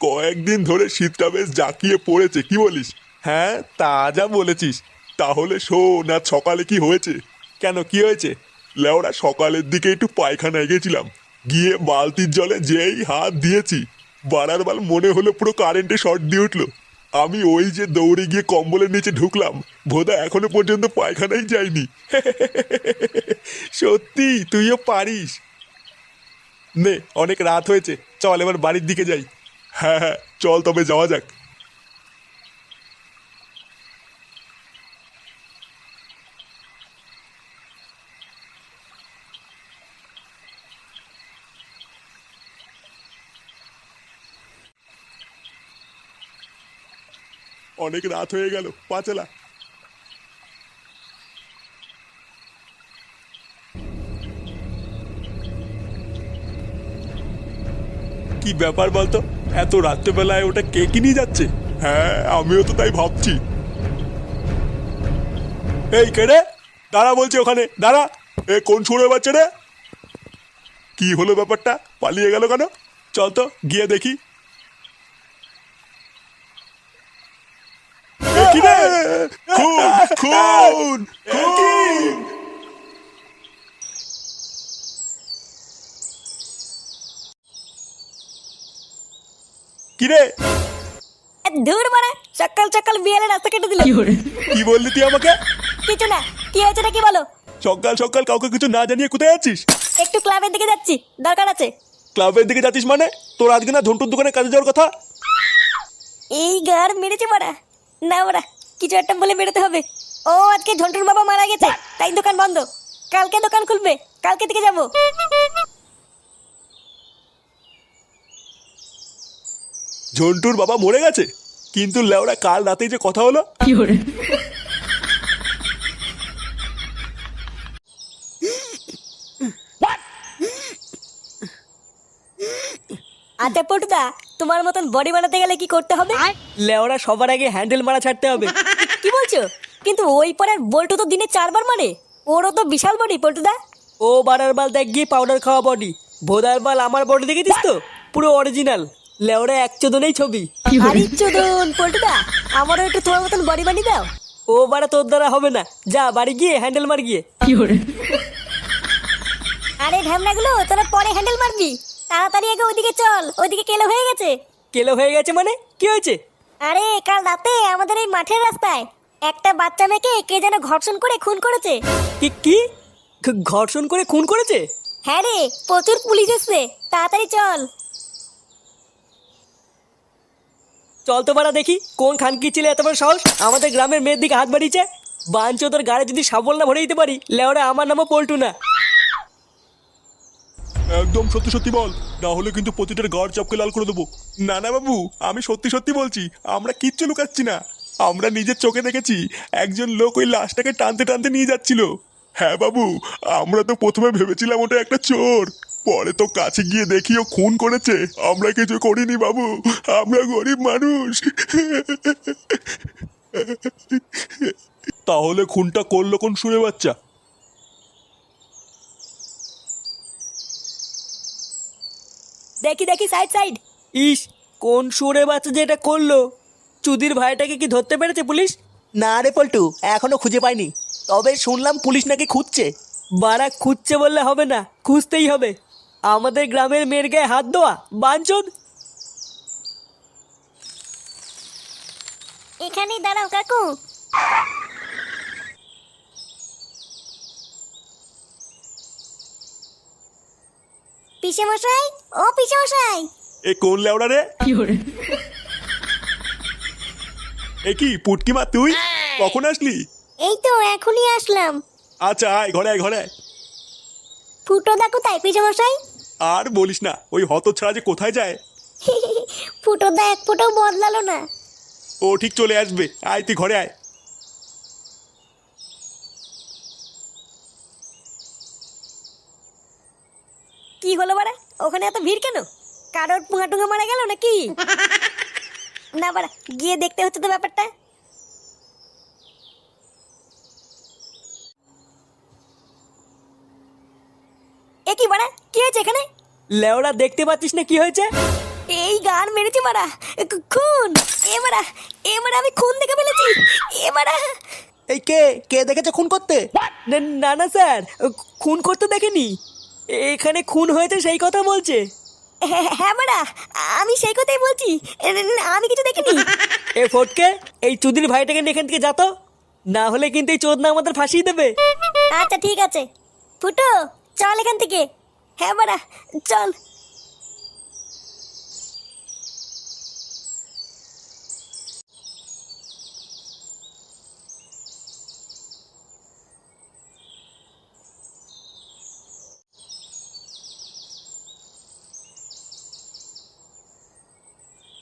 কয়েকদিন ধরে শীতটা বেশ জাঁকিয়ে পড়েছে, কি বলিস? হ্যাঁ, তা যা বলেছিস। তাহলে শোন, আজ সকালে কি হয়েছে? কেন, কি হয়েছে? লেওড়া, সকালের দিকে একটু পায়খানায় গেছিলাম, গিয়ে বালতির জলে যেই হাত দিয়েছি, বাড়ার বাল মনে হলো পুরো কারেন্টে শর্ট দিয়ে উঠলো। আমি ওই যে দৌড়ে গিয়ে কম্বলের নিচে ঢুকলাম, ভোদা এখনো পর্যন্ত পায়খানাই যায়নি। সত্যি তুইও পারিস? নে, অনেক রাত হয়েছে, চল এবার বাড়ির দিকে যাই। হ্যাঁ হ্যাঁ, চল তবে যাওয়া যাক। অনেক রাত হয়ে গেল, পা চালা। কি ব্যাপার বলতো, এত রাত্রেবেলায় ওটা কে কি নিয়ে যাচ্ছে? হ্যাঁ, আমিও তো তাই ভাবছি। এই কে রে? দাঁড়া বলছি, ওখানে দাঁড়া। এ কোন শুনে বাচ্চা রে? কি হলো ব্যাপারটা, পালিয়ে গেল কেন? চল তো গিয়ে দেখি। এ কি রে? খুন খুন খুন! কি রে? ধুর মারা, সকাল সকাল বিয়ালের রাস্তা কেটে দিল। কি বললি তুই আমাকে? কিছু না, কি হয়েছে নাকি বলো। সকাল সকাল কাউকে কিছু না জানিয়ে কোথায় যাচ্ছিস? একটু ক্লাবের দিকে যাচ্ছি, দরকার আছে। ক্লাবের দিকে যাচ্ছিস মানে? তোর আজকে না ঝন্টুর দোকানে কাজে যাওয়ার কথা? এই গার মেরেছে মারা। না মারা, কিছু একটা বলে বেরোতে হবে। ও আজকে ঝন্টুর বাবা মারা গেছে, তাই দোকান বন্ধ। কালকে দোকান খুলবে, কালকে থেকে যাবো। ঝন্টুর বাবা মরে গেছে? কিন্তু লেওড়া, কাল রাতেই যে কথা হলো। আচ্ছা পটুদা, তোমার মতন বডি বানাতে গেলে কি করতে হবে? লেওরা সবার আগে হ্যান্ডেল মারা ছাড়তে হবে। কি বলছো? কিন্তু ওই পরের বল্টু তো দিনে 4 বার মারে। ওরও তো বিশাল বডি পটুদা। ও বারার বাল দেখ গিয়ে পাউডার খাওয়া বডি, ভোদার বাল আমার বডি দেখেছিস তো, পুরো অরিজিনাল। লেওরা এক চোদনেই ছবি। আরে চোদন পল্টুদা, আমারও একটু তোমার মতন বডি বানিয়ে দাও। ও বারা তোর দ্বারা হবে না, যা বাড়ি গিয়ে হ্যান্ডেল মার গিয়ে। আরে ঢ্যামনাগুলো, তোরা পরে হ্যান্ডেল মারবি। তাড়াতাড়ি আগে ওইদিকে চল, ওইদিকে কেলো হয়ে গেছে। কেলো হয়ে গেছে মানে কি হয়েছে? আরে কাল রাতে আমাদের এই মাঠের রাস্তায় একটা বাচ্চা মেয়েকে কে যেন ঘর্ষণ করে খুন করেছে। কি কি? ঘর্ষণ করে খুন করেছে? হ্যাঁ রে, প্রচুর পুলিশ এসছে, তাড়াতাড়ি চল। চল তো বারা দেখি, কোন খানকি ছেলে এত বড় সাহস আমাদের গ্রামের মেয়ের দিকে হাত বাড়িয়েছে। বাঞ্চ তোর গাড়ি যদি সাবল না ভরে দিতে পারি, লেওরা আমার নামও পল্টু না। একদম সত্যি সত্যি বল, না হলে কিন্তু প্রতিটার গাড় চাপকে লাল করে দেবো। না না বাবু, আমি সত্যি সত্যি বলছি, আমরা কিচ্ছু লুকাচ্ছি না। আমরা নিজের চোখে দেখেছি, একজন লোক ওই লাশটাকে টানতে টানতে নিয়ে যাচ্ছিল। হ্যাঁ বাবু, আমরা তো প্রথমে ভেবেছিলাম ওটা একটা চোর, পরে তো কাছে গিয়ে দেখি ও খুন করেছে। আমরা কিছু করিনি বাবু, আমরা গরিব মানুষ। তাহলে খুনটা করলো কোন সুরে বাচ্চা? দেখি দেখি, সাইড সাইড। ইস, কোন সুরে বাচ্চা যে এটা করলো? চুদির ভাইটাকে কি ধরতে পেরেছে পুলিশ? না রে পল্টু, এখনো খুঁজে পাইনি। তবে শুনলাম পুলিশ নাকি খুঁজছে। বাড়া খুঁজছে বললে হবে না, খুঁজতেই হবে। আমাদের গ্রামের মেয়ের গায়ে হাত দেওয়া বাঞ্চদ। এখানেই দাঁড়াও কাকু। পিসে মশাই, ও পিসে মশাই। এ কোন লেওড়া রে? এ কি পুটকিমা, তুই কখন আসলি? এই তো এখনই আসলাম। আচ্ছা আয়, ঘরে আয়, ঘরে আয়। ফুটোদা কোথায় পিসে মশাই? আর বলিস না, ওই হত ছাড়া যে কোথায় যায়। ফুটোদা এক ফুটাও বদলালো না। ও ঠিক চলে আসবে, আয় তুই ঘরে আয়। কি হলো বাড়া, ওখানে এত ভিড় কেন? কারোর পুঙা টুঙা মারা গেল নাকি? না বাড়া, গিয়ে দেখতে হচ্ছে তো ব্যাপারটা। এ কি বাড়া, কি হয়েছে এখানে? লেওরা দেখতে পাচ্ছিস না কি হয়েছে? এই গান মেরেছে মারা। খুন। এবারে আমি খুন দেখে ফেলেছি। এবারে এই কে কে দেখেছে খুন করতে? না না স্যার, খুন করতে দেখেনি। এখানে খুন হয়েছে সেই কথা বলছে। হ্যাঁ মারা, আমি সেই কথাই বলছি। আমি কিছু দেখিনি। এ ফটকে, এই চুদির ভাইটাকে নিয়ে এখান থেকে যা তো, না হলে কিন্তু এই চোদনা আমাদের ফাঁসিয়ে দেবে। আচ্ছা ঠিক আছে, ফুটো চল এখান থেকে। হ্যাঁ মারা, চল।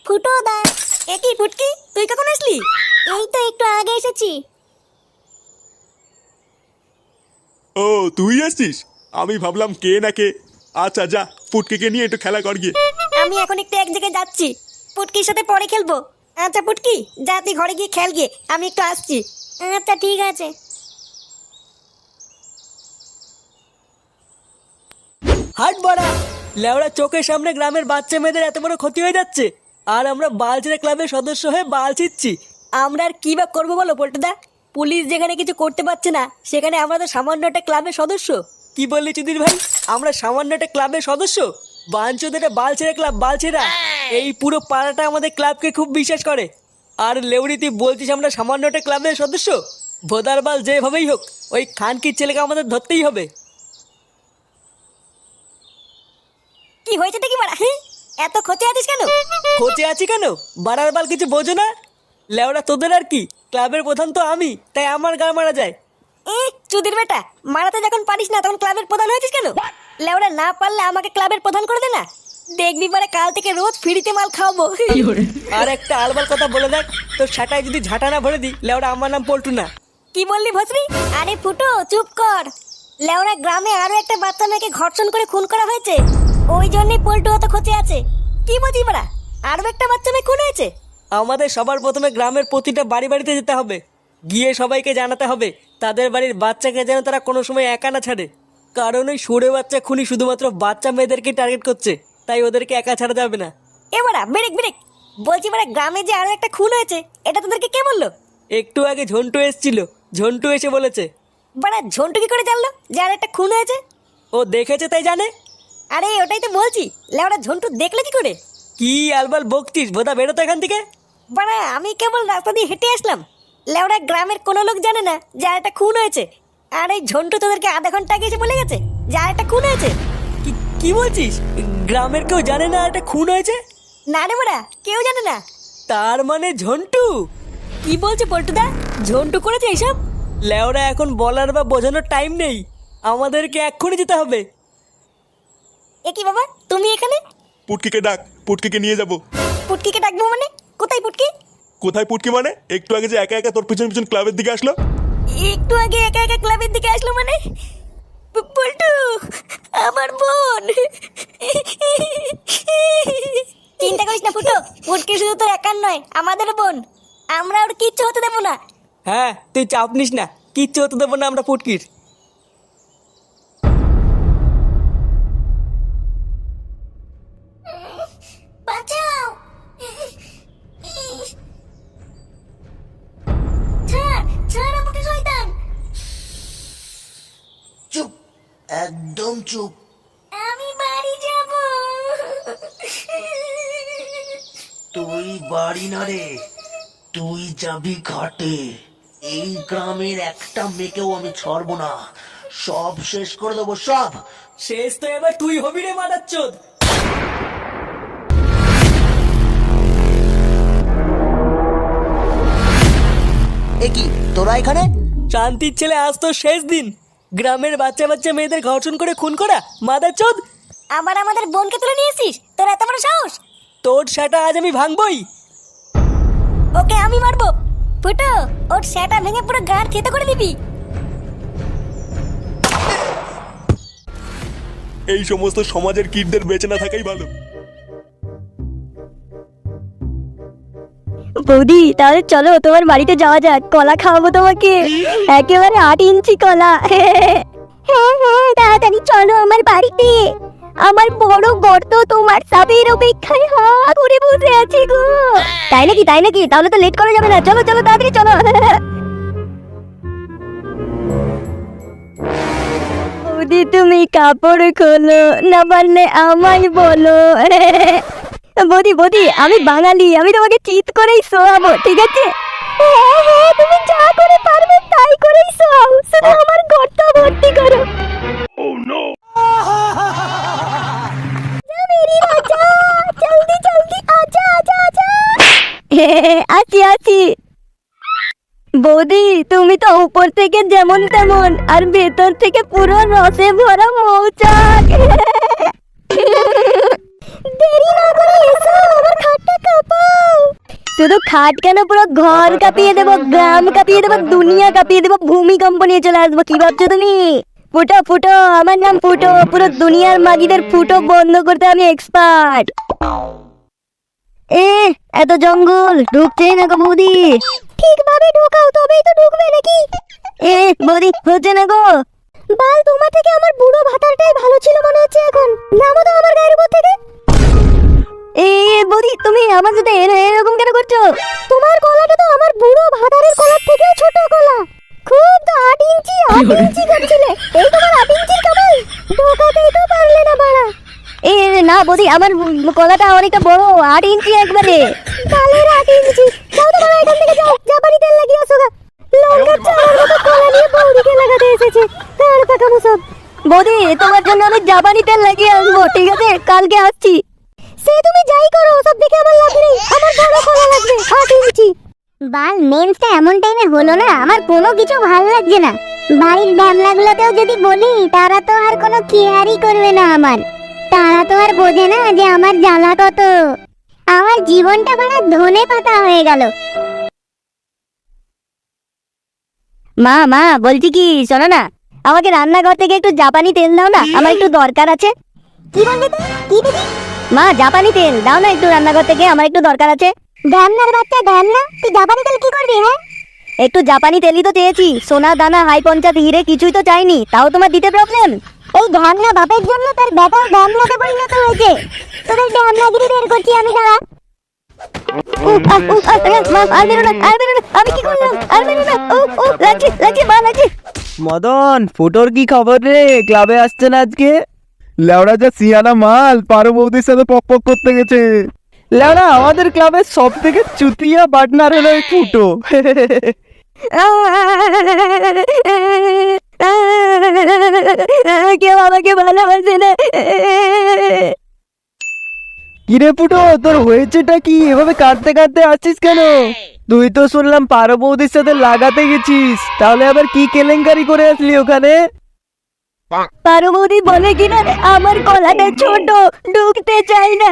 ফুটো দা। এ কি ফুটকি, তুই কখন আসলি? এই তো একটু আগে এসেছি। ও তুই আসছিস? আমি ভাবলাম কে না কে। আচ্ছা যা, পুটকিকে নিয়ে একটু খেলা কর গিয়ে। আমি এখন একটু এক জায়গায় যাচ্ছি, পুটকির সাথে পরে খেলবো। আচ্ছা পুটকি, যা তুই ঘরে গিয়ে খেল গিয়ে, আমি একটু আসছি। আচ্ছা ঠিক আছে। হাট বাড়া, লেওড়া চোখের সামনে গ্রামের বাচ্চা মেয়েদের এত বড় ক্ষতি হয়ে যাচ্ছে, আর আমরা বালছেড়ে ক্লাবের সদস্য হয়ে বাল ছিচ্ছি। আমরা আর কি বা করবো বলো পল্টুদা? পুলিশ যেখানে কিছু করতে পারছে না, সেখানে আমরা তো সামান্য একটা ক্লাবের সদস্য। কি বললি চুদির ভাই? আমরা সামান্য একটা ক্লাবের সদস্য? বাঞ্চোদের বালছেড়ে ক্লাব, বালছেড়া। এই পুরো পাড়াটা আমাদের ক্লাবকে খুব বিশ্বাস করে। আর লেউড়ি তুই বলছিস আমরা সামান্য একটা ক্লাবের সদস্য? ভোদার বাল যেভাবেই হোক, ওই খানকির ছেলেকে আমাদের ধরতেই হবে। কি হয়েছে দেখি বাড়া, হ্যাঁ? এত ক্ষতি আছিস কেন? খোঁচে আছি কেন? বাড়ার বাল কিছু বোঝো না? লেওড়া তোদের আর কি, ক্লাবের প্রধান তো আমি, তাই আমার গা মারা যায়। চুদির বেটা, মারাতে যখন পারিস না তখন ক্লাবের প্রধান হয়েছিস কেন? লেওড়া না পারলে আমাকে ক্লাবের প্রধান করে দে না, দেখবি পরে কাল থেকে রোজ ফ্রিতে মাল খাওয়াবো। আর একটা আলবার কথা বলে দেখ, তোর সাটায় যদি ঝাঁটা না ভরে দিই, লেওড়া আমার নাম পল্টু না। কি বললি ভস্রী? আরে ফুটো চুপ কর। লেওড়া গ্রামে আরো একটা বাচ্চা মেয়েকে ঘর্ষণ করে খুন করা হয়েছে, ওই জন্যই পল্টু অত খোঁচে আছে। কি বলছিস বাড়া, আরো একটা বাচ্চা মেয়ে খুন হয়েছে? আমাদের সবার প্রথমে গ্রামের প্রতিটা বাড়ি বাড়িতে যেতে হবে, গিয়ে সবাইকে জানাতে হবে তাদের বাড়ির বাচ্চাকে যেন তারা কোনো সময় একা না ছাড়ে। কারণ ওই সুরে বাচ্চা খুনি শুধুমাত্র বাচ্চা মেয়েদেরকে টার্গেট করছে, তাই ওদেরকে একা ছাড়া যাবে না। এবারা ব্রেক ব্রেক, বলছি বাড়া গ্রামে যে আরো একটা খুন হয়েছে, এটা তোদেরকে কে বললো? একটু আগে ঝন্টু এসেছিল, ঝন্টু এসে বলেছে। বাড়া ঝন্টু কি করে জানলো যে আর একটা খুন হয়েছে? ও দেখেছে তাই জানে। আরে ওটাই তো বলছি, লেওড়া ঝন্টু দেখলে কি করে? কি আলবাল বকছিস, বোধা বেরোতো এখান থেকে। বাড়া আমি কেবল রাস্তা দিয়ে হেঁটে আসলাম, লেওড়া গ্রামের কোনো লোক জানে না যে আর একটা খুন হয়েছে। আর এই ঝন্টু তোদেরকে আধা ঘন্টা আগে এসে বলে গেছে যে আর একটা খুন হয়েছে। কি বলছিস? গ্রামের কেউ জানে না একটা খুন হয়েছে? না রে বাড়া, কেউ জানে না। তার মানে ঝন্টু? কি বলছে পল্টুদা, ঝন্টু করেছে এইসব? লেওরা এখন বলার বা বোঝানোর টাইম নেই, আমাদেরকে এক্ষুনি যেতে হবে। এ কি বাবা, তুমি এখানে? পুটকিকে ডাক, পুটকিকে নিয়ে যাব। পুটকিকে ডাকবো মানে? কোথায় পুটকি? কোথায় পুটকি মানে? একটু আগে যে একা একা তোর পিছন পিছন ক্লাবের দিকে আসলো। একটু আগে একা একা ক্লাবের দিকে আসলো মানে? পল্টু, আমার বোন। চিন্তা করিস না ফুটো, পুটকি শুধু তোর একার নয়, আমাদের বোন। আমরা ওর কিচ্ছু হতে দেবো না। হ্যাঁ তুই চাপ নিস না, কিচ্ছু হতে দেবো না আমরা পুটকির। বাঁচাও, ছাড় ছাড় আমাকে শয়তান। চুপ, একদম চুপ। আমি বাড়ি যাব। তুই বাড়ি না রে, তুই যাবি ঘাটে। এই গ্রামের একটা মেয়েকেও আমি ছাড়বো না, সব শেষ করে দেবো সব। শেষ তো এবার তুই হবি রে মাদাচ্চোদ। এ কি তোরা এখানে? শান্তির ছেলে, আজ তো শেষ দিন। গ্রামের বাচ্চা বাচ্চা মেয়েদের ঘর্ষণ করে খুন করা, মাদাচ্চোদ। আবার আমাদের বোনকে তুলে নিয়েছিস, তোর এত বড় সাহস? তোর সেটা আজ আমি ভাঙবই। ওকে আমি মারবো। ফুটো, ওর সেটা ভেঙে পুরো গাড় থেতো করে দিবি। এই সমস্ত সমাজের কীটদের বেঁচে না থাকাই ভালো। বৌদি তাহলে চলো তোমার বাড়িতে যাওয়া যাক, কলা খাওয়াবো তোমাকে, একেবারে 8 ইঞ্চি কলা। হ্যাঁ হ্যাঁ তাড়াতাড়ি চলো আমার বাড়িতে। আমার বড় গর্ত তোমার সাবির অপেক্ষায় হা করে বসে আছি গো। তাই নাকি তাহলে তো লেট করা যাবে না, চলো চলো তাড়াতাড়ি চলো। বৌদি তুমি কাপড় খোলো, না পারলে আমায় বলো। বৌদি আমি বাঙালি, আমি তোমাকে চিৎ করেই শোয়াবো, ঠিক আছে? হ্যাঁ হ্যাঁ, তুমি যা করে পারবে তাই করেই শোয়াও, শুধু আমার গর্ত ভর্তি করো। মেরি রাজা, জলদি জলদি আজা আজা আজা। আছি। বৌদি তুমি তো উপর থেকে যেমন তেমন, আর ভেতর থেকে পুরো রসে ভরা মৌচাক। দেরি না করে এসো, আমার খাটটা কাঁপাও। শুধু খাট কেন, পুরো ঘর কাঁপিয়ে দেবো, গ্রাম কাঁপিয়ে দেবো, দুনিয়া কাঁপিয়ে দেবো, ভূমিকম্প নিয়ে চলে আসবো। কি ভাবছো তুমি? ফুটো, আমার নাম ফুটো, পুরো দুনিয়ার মাগিদের ফুটো বন্ধ করতে আমি এক্সপার্ট। এত জঙ্গল ঢুকছে না গো বৌদি। ঠিকভাবে ঢোকাও, তবেই তো ঢুকবে নাকি? বৌদি হচ্ছে না গো। বাল, তোমার থেকে আমার বুড়ো ভাতারটাই ভালো ছিল মনে হচ্ছে এখন। নামো তো আমার গায়ের উপর থেকে। বৌদি তুমি আমার সাথে এরকম কেন করছো? তোমার গলাটা তো আমার বুড়ো ভাতারের গলার থেকেও ছোট গলা। খুব তো 8 ইঞ্চি করছিলে, এই তোমার 8 ইঞ্চির কামাল। ঢোকাতেই তো পারলে না বাড়া। না বৌদি, আমার গলাটা অনেকটা বড়, 8 ইঞ্চি একবারে। বালের 8 ইঞ্চি। যাও তো বাড়া, এখান থেকে যাও, জাপানি তেল লাগিয়ে আসো গা। লঙ্কা চালার মতো গলা নিয়ে বৌদিকে লাগাতে এসেছে। কার পাকামো সব। বৌদি তোমার জন্য আমি জাপানি তেল লাগিয়ে আসবো, ঠিক আছে? কালকে আসছি। সে তুমি যাই করো, সব দেখে আমার লাভ নেই, আমার বড় গলা লাগবে 8 ইঞ্চি। বাল, মেন্সটা এমন টাইমে হলো না, আমার কোনো কিছু ভালো লাগছে না। বাড়ির ড্যামলাগুলোতেও যদি বলি, তারা তো আর কোনো কেয়ারই করবে না আমার। তারা তো আর বোঝে না যে আমার জ্বালা কত। আমার জীবনটা বড় ধনে পাতা হয়ে গেল। মা বলছি কি, শোনো না, আমাকে রান্নাঘর থেকে একটু জাপানি তেল দাও না, আমার একটু দরকার আছে। কি বললি তুই? কি দিবি? মা জাপানি তেল দাও না একটু রান্নাঘর থেকে, আমার একটু দরকার আছে। ঢ্যামনার বাচ্চা ঢ্যামনা, তুই জাপানি তেল কি করবি? হ্যাঁ, একটু জাপানি তেলই তো চেয়েছি, সোনা দানা হাই পঞ্চায়েত হিরে কিছুই তো চাইনি, তাও তোমার দিতে প্রবলেম। এই ঢ্যামনা বাপের জন্য তোর বেটার ঢ্যামনাতে পরিণত হয়েছে। তোদের ঢ্যামনাগিরি বের করছি আমি, দাঁড়া। আমি কি করলাম? লাগছে। মদন, ফুটোর কি খবর রে? ক্লাবে আসছে না আজকে? লেওড়া যা সিয়ানা মাল, পারো বৌদির সাথে পক করতে গেছে। লেওড়া, আমাদের ক্লাবের সব থেকে চুতিয়া পার্টনার হলো এই ফুটো। কেউ আমাকে ভালোবাসে না। কিরে ফুটো, তোর হয়েছেটা কি? এভাবে কাঁদতে কাঁদতে আসছিস কেন? তুই তো শুনলাম পারো বৌদির সাথে লাগাতে গেছিস, তাহলে আবার কি কেলেঙ্কারি করে আসলি ওখানে? পার্বতী বলে কিনা আমার গলাটা ছোট, ঢুকতে চাই না,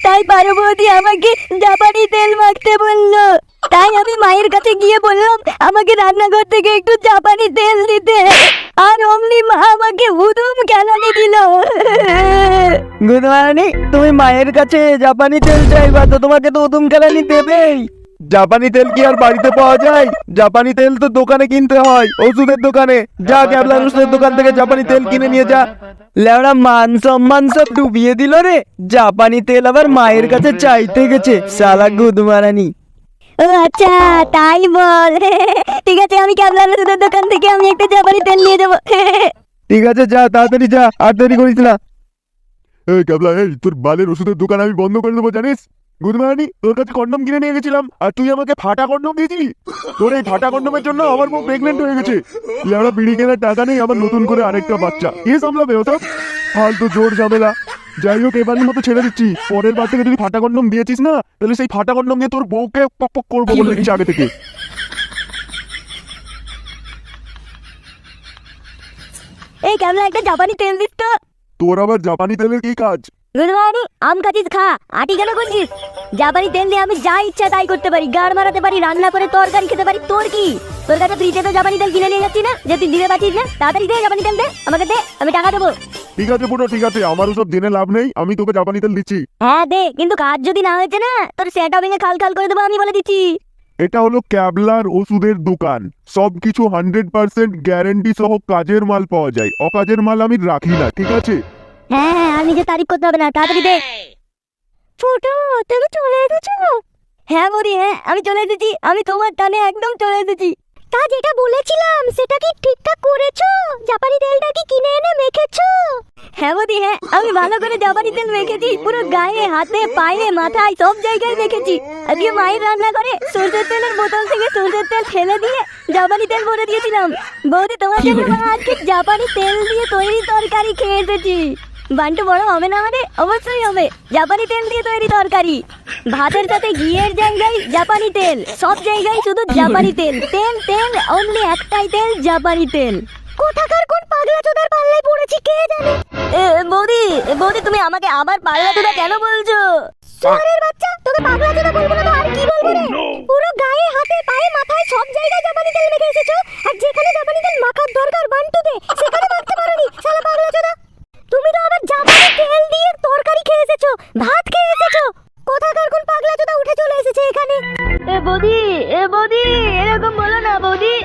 তাই পার্বতী আমাকে জাপানি তেল মাখতে বললো। তাই আমি মায়ের কাছে গিয়ে বললাম আমাকে রান্নাঘর থেকে একটু জাপানি তেল দিতে, আর অমনি মা আমাকে হুদুম কেলানি দিল। গুদমারানি, তুমি মায়ের কাছে জাপানি তেল চাইবা তো তোমাকে তো উদুম কেলানি দেবেই। জাপানি তেল কি আর বাড়িতে পাওয়া যায়? জাপানি তেল তো দোকানে কিনতে হয়, ওষুধের দোকানে। যা ক্যাবলার ওষুধের দোকান থেকে জাপানি তেল কিনে নিয়ে যা। লেওড়া, মান সম্মান সব ডুবিয়ে দিল রে। জাপানি তেল আবার মায়ের কাছে চাইতে গেছে, শালা গুদমারানি। ও আচ্ছা, তাই বল। ঠিক আছে, আমি ক্যাবলার ওষুধের দোকান থেকে আমি একটা জাপানি তেল নিয়ে যাবো। ঠিক আছে, যা তাড়াতাড়ি যা, আর দেরি করিস না। এই ক্যাবলা, এই তোর বালের ওষুধের দোকান আমি বন্ধ করে দেবো জানিস? গুদমারানি, তোর কাছে কন্ডম কিনে নিয়ে গেছিলাম, আর তুই আমাকে ফাটা কন্ডম দিয়েছিলি। তোর এই ফাটা কন্ডমের জন্য আমার বউ প্রেগনেন্ট হয়ে গেছে। লেওড়া, বিড়ি কেনার টাকা নেই, আমার নতুন করে আরেকটা বাচ্চা। কে সামলাবে ওসব ফালতু জোর ঝামেলা? যাই হোক, এবারের মতো ছেড়ে দিচ্ছি। পরের বার থেকে যদি ফাটা কন্ডম দিয়েছিস না, তাহলে সেই ফাটা কন্ডম দিয়ে তোর বউকে পক পক করবো বলে দিচ্ছি আগে থেকে। এই ক্যাবলা, একটা জাপানি তেল দিস তো। তোর আবার জাপানি তেলের কি কাজ? গুদমারানি, আম খাচ্ছিস খা, আটি কেন করছিস? জাপানি তেল দিয়ে আমি যা ইচ্ছা তাই করতে পারি, গাড় মারাতে পারি, রান্না করে তরকারি খেতে পারি। তোর কি? তোর কাছে ফ্রিতে তো জাপানি তেল কিনে নিয়ে যাচ্ছি না, যে তুই দিতে পারছিস না। তাড়াতাড়ি দে জাপানি তেল, দে আমাকে, দে, আমি টাকা দেবো। ঠিক আছে পুরো, ঠিক আছে, আমার ওসব জেনে লাভ নেই, আমি তোকে জাপানি তেল দিচ্ছি। হ্যাঁ দে, কিন্তু কাজ যদি না হয়েছে না, তোর সেটা ভেঙে খাল খাল করে দেবো, আমি বলে দিচ্ছি। এটা হলো ক্যাবলার ওষুধের দোকান, সবকিছু 100% গ্যারেন্টি সহ কাজের মাল পাওয়া যায়, অকাজের মাল আমি রাখি না, ঠিক আছে? হ্যাঁ হ্যাঁ, আর নিজে তারিফ করতে হবে না, তাড়াতাড়ি দে। ফুটো, তুমি চলে এসেছো? হ্যাঁ বৌদি, হ্যাঁ আমি চলে এসেছি, আমি তোমার টানে একদম চলে এসেছি। তা যেটা বলেছিলাম সেটা কি ঠিকঠাক করেছো? জাপানি তেলটা কি কিনে এনে মেখেছো? হ্যাঁ বৌদি, হ্যাঁ আমি ভালো করে জাপানি তেল মেখেছি, পুরো গায়ে, হাতে, পায়ে, মাথায় সব জায়গায় মেখেছি। আজকে মায়ের রান্না করে সরষের তেলের বোতল থেকে সরষের তেল ফেলে দিয়ে জাপানি তেল ভরে দিয়েছিলাম। বৌদি তোমার জন্য মা আজকে জাপানি তেল দিয়ে তৈরি তরকারি খেয়ে এসেছি। বান্টু বড় হবে না মানে? অবশ্যই হবে, জাপানি তেল দিয়ে তৈরি তরকারি। ভাতের সাথে ঘিয়ের জায়গায় জাপানি তেল, সব জায়গায় শুধু জাপানি তেল, তেল তেল, অনলি একটাই তেল, জাপানি তেল। কোথাকার কোন পাগলা চোদার পাল্লায় পড়েছি কে জানে। বৌদি, বৌদি তুমি আমাকে আবার পাগলা চোদা কেন বলছো? শহরের বাচ্চা, তোকে পাগলা চোদা বলবো না তো আর কি বলবো রে? পুরো গায়ে, হাতে, পায়ে, মাথায় সব জায়গায় জাপানি তেল মেখে এসেছো, আর যেখানে জাপানি তেল মাখার দরকার বান্টুতে সেখানে মাখতে পারোনি, শালা পাগলা চোদা। তুমি তো আবার জাপানি তেল দিয়ে তরকারি খেয়ে এসেছো, ভাত খেয়ে এসেছো। কোথাকার কোন পাগলা চোদা উঠে চলে এসেছে এখানে। বৌদি, বৌদি এরকম বলো না বৌদি।